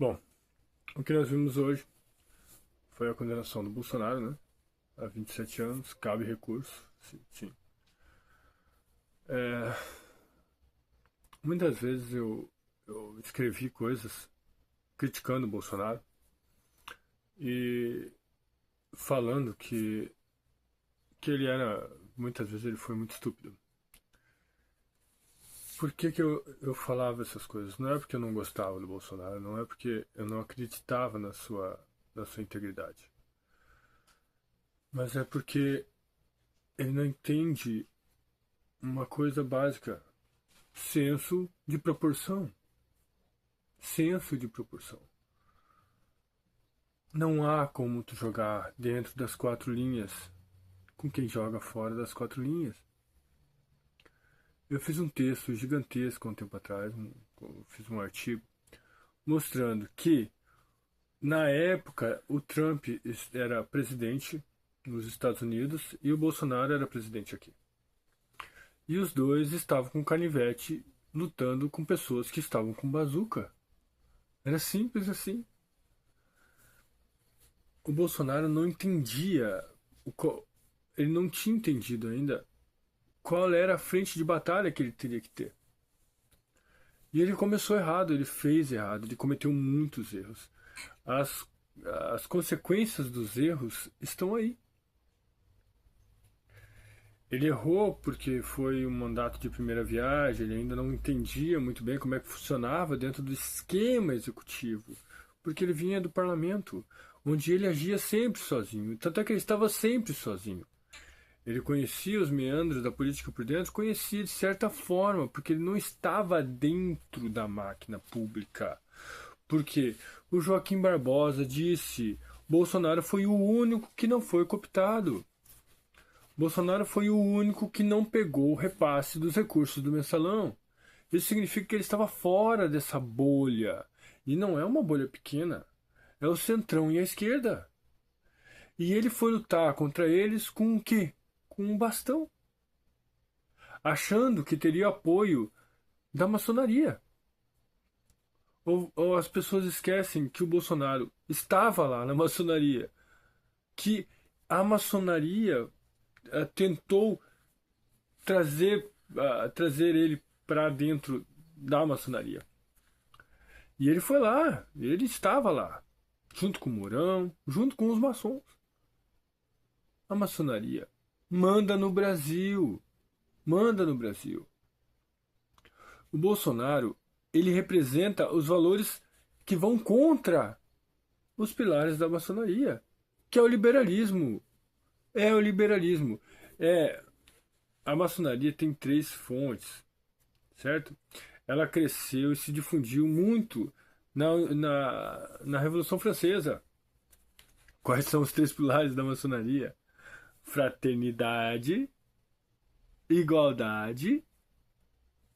Bom, o que nós vimos hoje foi a condenação do Bolsonaro, né? A 27 anos, cabe recurso, sim. sim. É, muitas vezes eu escrevi coisas criticando o Bolsonaro e falando que ele era, muitas vezes ele foi muito estúpido. Por que eu falava essas coisas? Não é porque eu não gostava do Bolsonaro, não é porque eu não acreditava na sua integridade, mas é porque ele não entende uma coisa básica: senso de proporção. Senso de proporção. Não há como tu jogar dentro das quatro linhas com quem joga fora das quatro linhas. Eu fiz um texto gigantesco há um tempo atrás, fiz um artigo mostrando que, na época, o Trump era presidente nos Estados Unidos e o Bolsonaro era presidente aqui. E os dois estavam com canivete lutando com pessoas que estavam com bazuca. Era simples assim. O Bolsonaro não entendia, ele não tinha entendido ainda qual era a frente de batalha que ele teria que ter. E ele começou errado, ele fez errado, ele cometeu muitos erros. As, as consequências dos erros estão aí. Ele errou porque foi um mandato de primeira viagem, ele ainda não entendia muito bem como é que funcionava dentro do esquema executivo, porque ele vinha do parlamento, onde ele agia sempre sozinho, tanto é que ele estava sempre sozinho. Ele conhecia os meandros da política por dentro, conhecia de certa forma, porque ele não estava dentro da máquina pública. Porque o Joaquim Barbosa disse: Bolsonaro foi o único que não foi cooptado. Bolsonaro foi o único que não pegou o repasse dos recursos do mensalão. Isso significa que ele estava fora dessa bolha. E não é uma bolha pequena. É o centrão e a esquerda. E ele foi lutar contra eles com o quê? Com um bastão. Achando que teria apoio da maçonaria. Ou as pessoas esquecem que o Bolsonaro estava lá na maçonaria. Que a maçonaria tentou trazer ele para dentro da maçonaria. E ele foi lá, ele estava lá, junto com o Mourão, junto com os maçons. A maçonaria manda no Brasil, manda no Brasil. O Bolsonaro, ele representa os valores que vão contra os pilares da maçonaria, que é o liberalismo. É o liberalismo. É, a maçonaria tem três fontes, certo? Ela cresceu e se difundiu muito na Revolução Francesa. Quais são os três pilares da maçonaria? Fraternidade, igualdade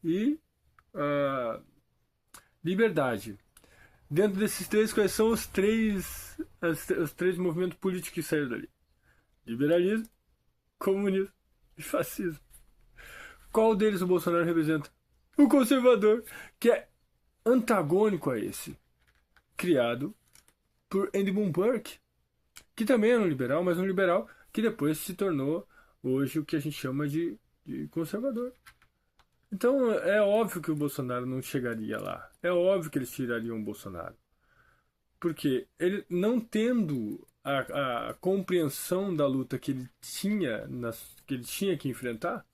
e uh, liberdade. Dentro desses três, quais são os três movimentos políticos que saíram dali? Liberalismo, comunismo e fascismo. Qual deles o Bolsonaro representa? O conservador, que é antagônico a esse, criado por Edmund Burke, que também era um liberal, mas um liberal que depois se tornou hoje o que a gente chama de conservador. Então é óbvio que o Bolsonaro não chegaria lá. É óbvio que eles tirariam o Bolsonaro. Porque ele, não tendo a compreensão da luta que ele tinha que enfrentar,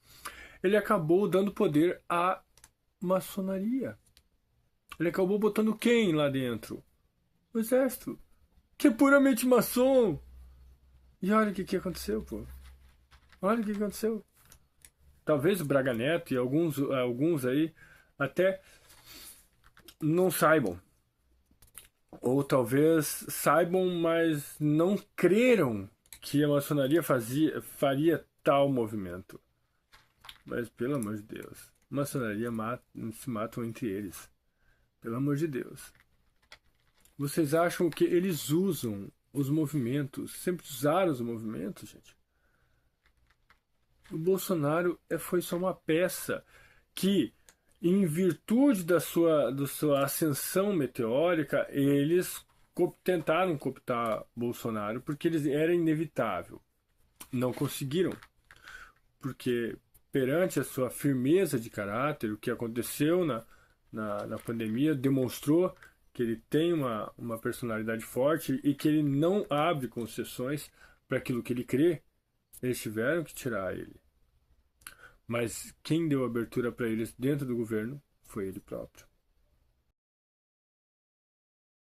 ele acabou dando poder à maçonaria. Ele acabou botando quem lá dentro? O exército, que é puramente maçom. E olha o que aconteceu, pô. Olha o que aconteceu. Talvez o Braga Neto e alguns aí até não saibam. Ou talvez saibam, mas não creram que a maçonaria faria tal movimento. Mas pelo amor de Deus, maçonaria se matam entre eles. Pelo amor de Deus. Vocês acham que eles usam os movimentos? Sempre usaram os movimentos, gente? O Bolsonaro foi só uma peça que em virtude da sua ascensão meteórica, eles tentaram cooptar Bolsonaro porque era inevitável. Não conseguiram, porque perante a sua firmeza de caráter, o que aconteceu na pandemia demonstrou que ele tem uma personalidade forte e que ele não abre concessões para aquilo que ele crê. Eles tiveram que tirar ele. Mas quem deu abertura para eles dentro do governo foi ele próprio.